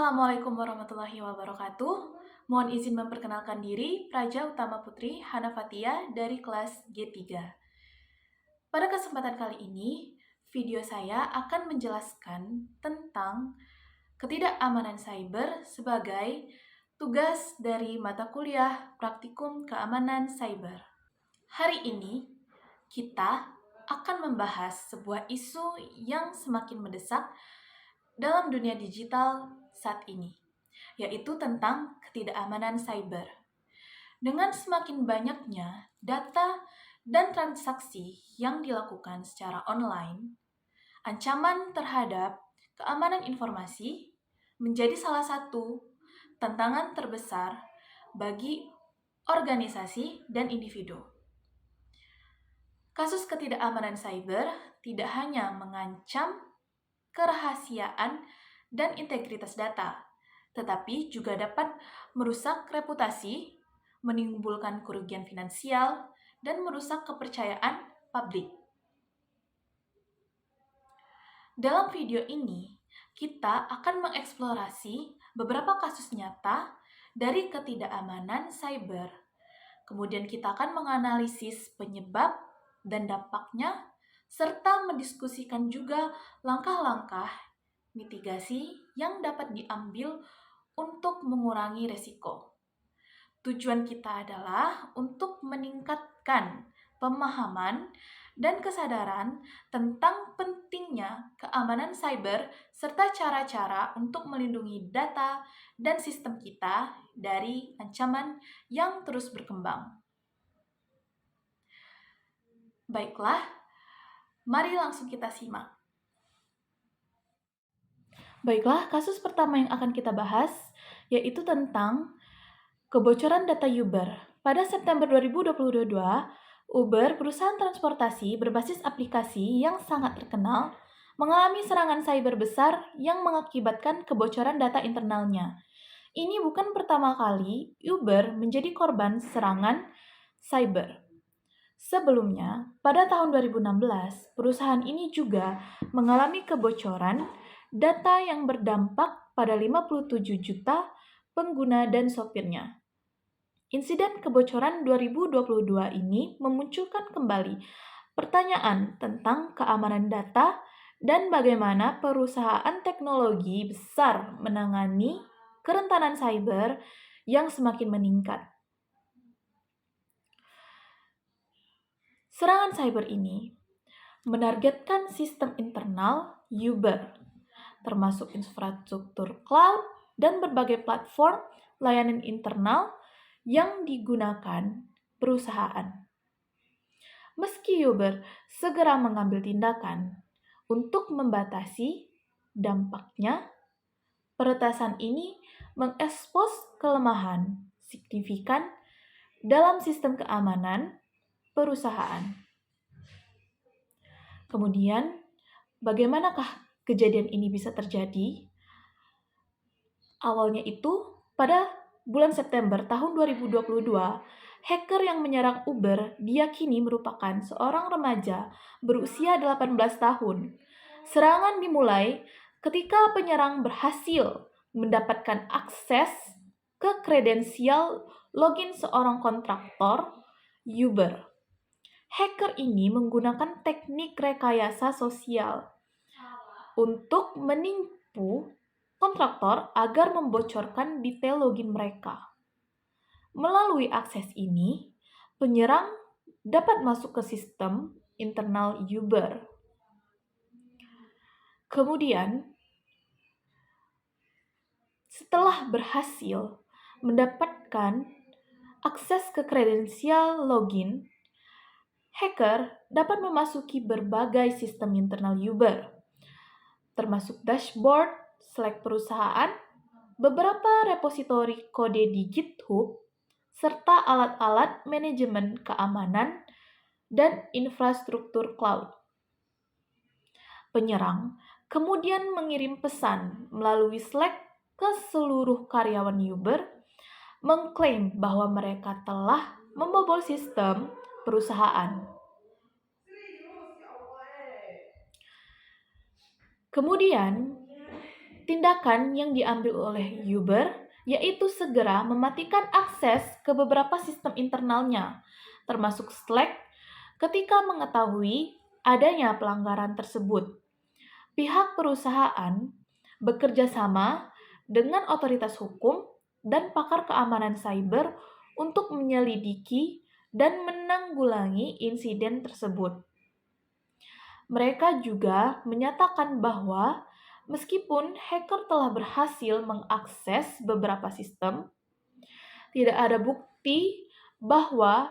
Assalamualaikum warahmatullahi wabarakatuh. Mohon izin memperkenalkan diri, Praja Utama Putri Hana Fatia dari kelas G3. Pada kesempatan kali ini, video saya akan menjelaskan tentang ketidakamanan cyber sebagai tugas dari mata kuliah Praktikum Keamanan Cyber. Hari ini, kita akan membahas sebuah isu yang semakin mendesak dalam dunia digital saat ini, yaitu tentang ketidakamanan cyber. Dengan semakin banyaknya data dan transaksi yang dilakukan secara online, ancaman terhadap keamanan informasi menjadi salah satu tantangan terbesar bagi organisasi dan individu. Kasus ketidakamanan cyber tidak hanya mengancam kerahasiaan dan integritas data, tetapi juga dapat merusak reputasi, menimbulkan kerugian finansial, dan merusak kepercayaan publik. Dalam video ini, kita akan mengeksplorasi beberapa kasus nyata dari ketidakamanan cyber. Kemudian kita akan menganalisis penyebab dan dampaknya, serta mendiskusikan juga langkah-langkah mitigasi yang dapat diambil untuk mengurangi resiko. Tujuan kita adalah untuk meningkatkan pemahaman dan kesadaran tentang pentingnya keamanan cyber serta cara-cara untuk melindungi data dan sistem kita dari ancaman yang terus berkembang. Baiklah, mari langsung kita simak. Baiklah, kasus pertama yang akan kita bahas yaitu tentang kebocoran data Uber. Pada September 2022, Uber, perusahaan transportasi berbasis aplikasi yang sangat terkenal, mengalami serangan cyber besar yang mengakibatkan kebocoran data internalnya. Ini bukan pertama kali Uber menjadi korban serangan cyber. Sebelumnya, pada tahun 2016, perusahaan ini juga mengalami kebocoran data yang berdampak pada 57 juta pengguna dan sopirnya. Insiden kebocoran 2022 ini memunculkan kembali pertanyaan tentang keamanan data dan bagaimana perusahaan teknologi besar menangani kerentanan cyber yang semakin meningkat. Serangan cyber ini menargetkan sistem internal Uber, termasuk infrastruktur cloud dan berbagai platform layanan internal yang digunakan perusahaan. Meski Uber segera mengambil tindakan untuk membatasi dampaknya, peretasan ini mengekspos kelemahan signifikan dalam sistem keamanan perusahaan. Kemudian, bagaimanakah kejadian ini bisa terjadi? Awalnya itu, pada bulan September tahun 2022, hacker yang menyerang Uber diyakini merupakan seorang remaja berusia 18 tahun. Serangan dimulai ketika penyerang berhasil mendapatkan akses ke kredensial login seorang kontraktor Uber. Hacker ini menggunakan teknik rekayasa sosial untuk menipu kontraktor agar membocorkan detail login mereka. Melalui akses ini, penyerang dapat masuk ke sistem internal Uber. Kemudian, setelah berhasil mendapatkan akses ke kredensial login, hacker dapat memasuki berbagai sistem internal Uber, termasuk dashboard, Slack perusahaan, beberapa repositori kode di GitHub, serta alat-alat manajemen keamanan dan infrastruktur cloud. Penyerang kemudian mengirim pesan melalui Slack ke seluruh karyawan Uber, mengklaim bahwa mereka telah membobol sistem perusahaan. Kemudian, Tindakan yang diambil oleh Uber yaitu segera mematikan akses ke beberapa sistem internalnya, termasuk Slack, ketika mengetahui adanya pelanggaran tersebut. Pihak perusahaan bekerja sama dengan otoritas hukum dan pakar keamanan cyber untuk menyelidiki dan menanggulangi insiden tersebut. Mereka juga menyatakan bahwa meskipun hacker telah berhasil mengakses beberapa sistem, tidak ada bukti bahwa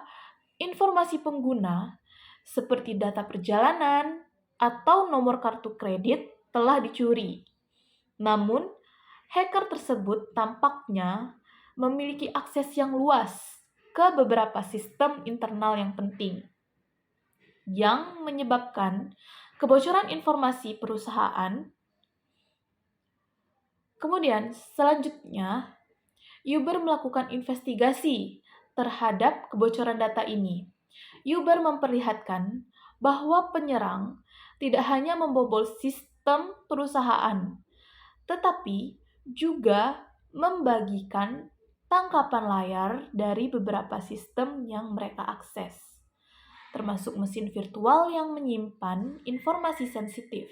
informasi pengguna seperti data perjalanan atau nomor kartu kredit telah dicuri. Namun, hacker tersebut tampaknya memiliki akses yang luas ke beberapa sistem internal yang penting, yang menyebabkan kebocoran informasi perusahaan. Kemudian, selanjutnya, Uber melakukan investigasi terhadap kebocoran data ini. Uber memperlihatkan bahwa penyerang tidak hanya membobol sistem perusahaan, tetapi juga membagikan tangkapan layar dari beberapa sistem yang mereka akses, termasuk mesin virtual yang menyimpan informasi sensitif.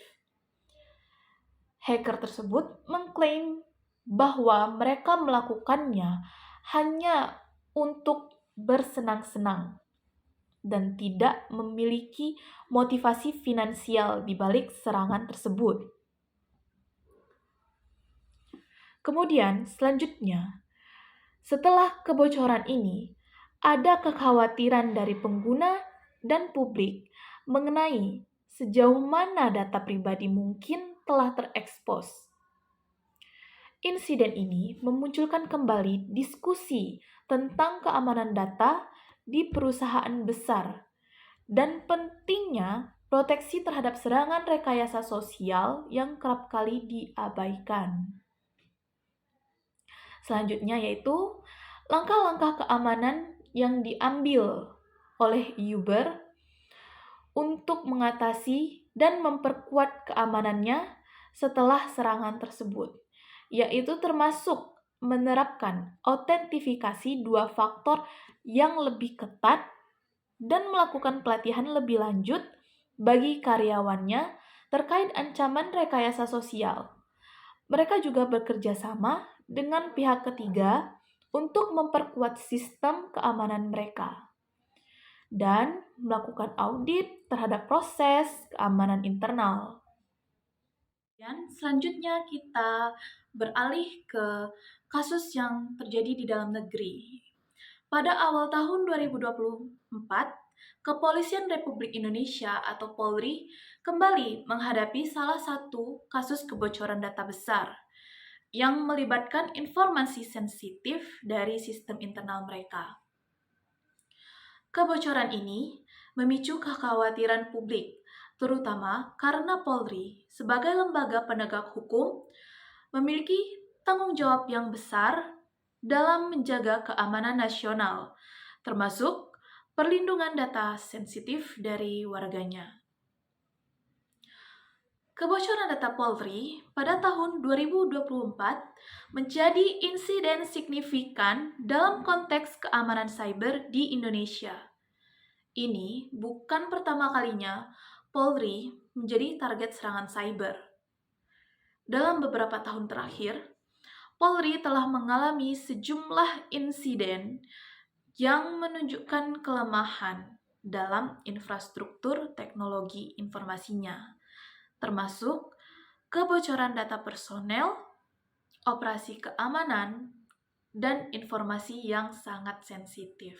Hacker tersebut mengklaim bahwa mereka melakukannya hanya untuk bersenang-senang dan tidak memiliki motivasi finansial di balik serangan tersebut. Kemudian, selanjutnya, setelah kebocoran ini, ada kekhawatiran dari pengguna dan publik mengenai sejauh mana data pribadi mungkin telah terekspos. Insiden ini memunculkan kembali diskusi tentang keamanan data di perusahaan besar dan pentingnya proteksi terhadap serangan rekayasa sosial yang kerap kali diabaikan. Selanjutnya yaitu langkah-langkah keamanan yang diambil oleh Uber untuk mengatasi dan memperkuat keamanannya setelah serangan tersebut, yaitu termasuk menerapkan autentifikasi 2 faktor yang lebih ketat dan melakukan pelatihan lebih lanjut bagi karyawannya terkait ancaman rekayasa sosial. Mereka juga bekerja sama dengan pihak ketiga untuk memperkuat sistem keamanan mereka dan melakukan audit terhadap proses keamanan internal. Dan selanjutnya kita beralih ke kasus yang terjadi di dalam negeri. Pada awal tahun 2024, Kepolisian Republik Indonesia atau Polri kembali menghadapi salah satu kasus kebocoran data besar yang melibatkan informasi sensitif dari sistem internal mereka. Kebocoran ini memicu kekhawatiran publik, terutama karena Polri sebagai lembaga penegak hukum memiliki tanggung jawab yang besar dalam menjaga keamanan nasional, termasuk perlindungan data sensitif dari warganya. Kebocoran data Polri pada tahun 2024 menjadi insiden signifikan dalam konteks keamanan cyber di Indonesia. Ini bukan pertama kalinya Polri menjadi target serangan cyber. Dalam beberapa tahun terakhir, Polri telah mengalami sejumlah insiden yang menunjukkan kelemahan dalam infrastruktur teknologi informasinya, termasuk kebocoran data personel, operasi keamanan, dan informasi yang sangat sensitif.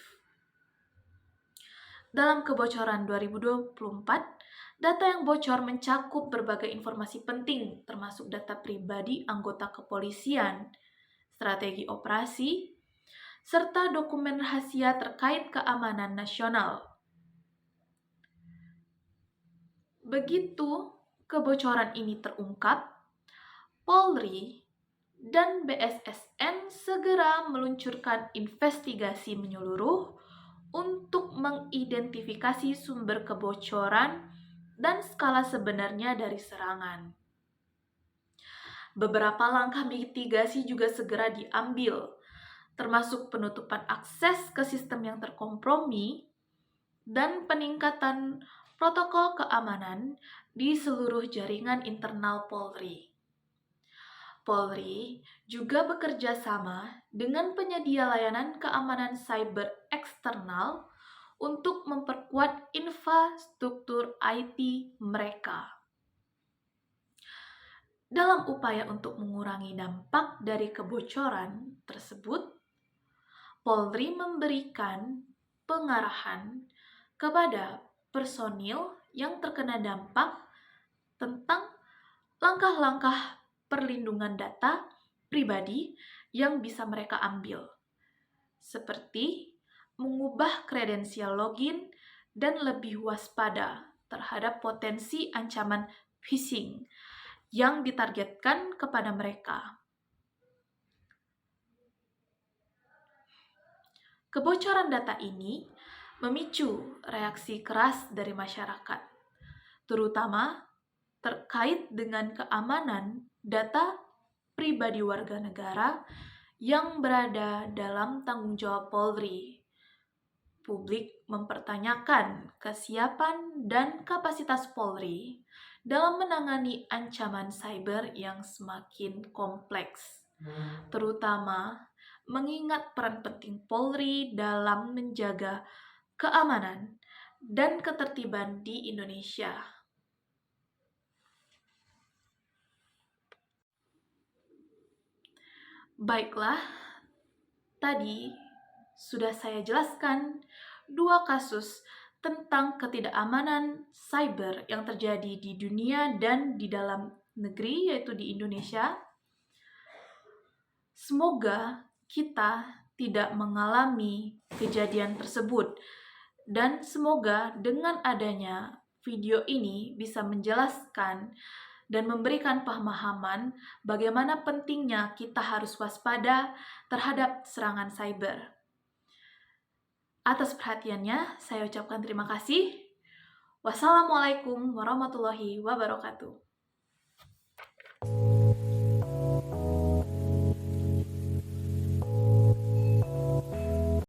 Dalam kebocoran 2024, data yang bocor mencakup berbagai informasi penting, termasuk data pribadi anggota kepolisian, strategi operasi, serta dokumen rahasia terkait keamanan nasional. Begitu kebocoran ini terungkap, Polri dan BSSN segera meluncurkan investigasi menyeluruh untuk mengidentifikasi sumber kebocoran dan skala sebenarnya dari serangan. Beberapa langkah mitigasi juga segera diambil, termasuk penutupan akses ke sistem yang terkompromi dan peningkatan protokol keamanan di seluruh jaringan internal Polri. Polri juga bekerja sama dengan penyedia layanan keamanan cyber eksternal untuk memperkuat infrastruktur IT mereka. Dalam upaya untuk mengurangi dampak dari kebocoran tersebut, Polri memberikan pengarahan kepada personil yang terkena dampak tentang langkah-langkah perlindungan data pribadi yang bisa mereka ambil, seperti mengubah kredensial login dan lebih waspada terhadap potensi ancaman phishing yang ditargetkan kepada mereka. Kebocoran data ini memicu reaksi keras dari masyarakat, terutama terkait dengan keamanan data pribadi warga negara yang berada dalam tanggung jawab Polri. Publik mempertanyakan kesiapan dan kapasitas Polri dalam menangani ancaman cyber yang semakin kompleks, terutama mengingat peran penting Polri dalam menjaga keamanan dan ketertiban di Indonesia. Baiklah, tadi sudah saya jelaskan 2 kasus tentang ketidakamanan cyber yang terjadi di dunia dan di dalam negeri, yaitu di Indonesia. Semoga kita tidak mengalami kejadian tersebut, dan semoga dengan adanya video ini bisa menjelaskan dan memberikan pemahaman bagaimana pentingnya kita harus waspada terhadap serangan cyber. Atas perhatiannya, saya ucapkan terima kasih. Wassalamualaikum warahmatullahi wabarakatuh.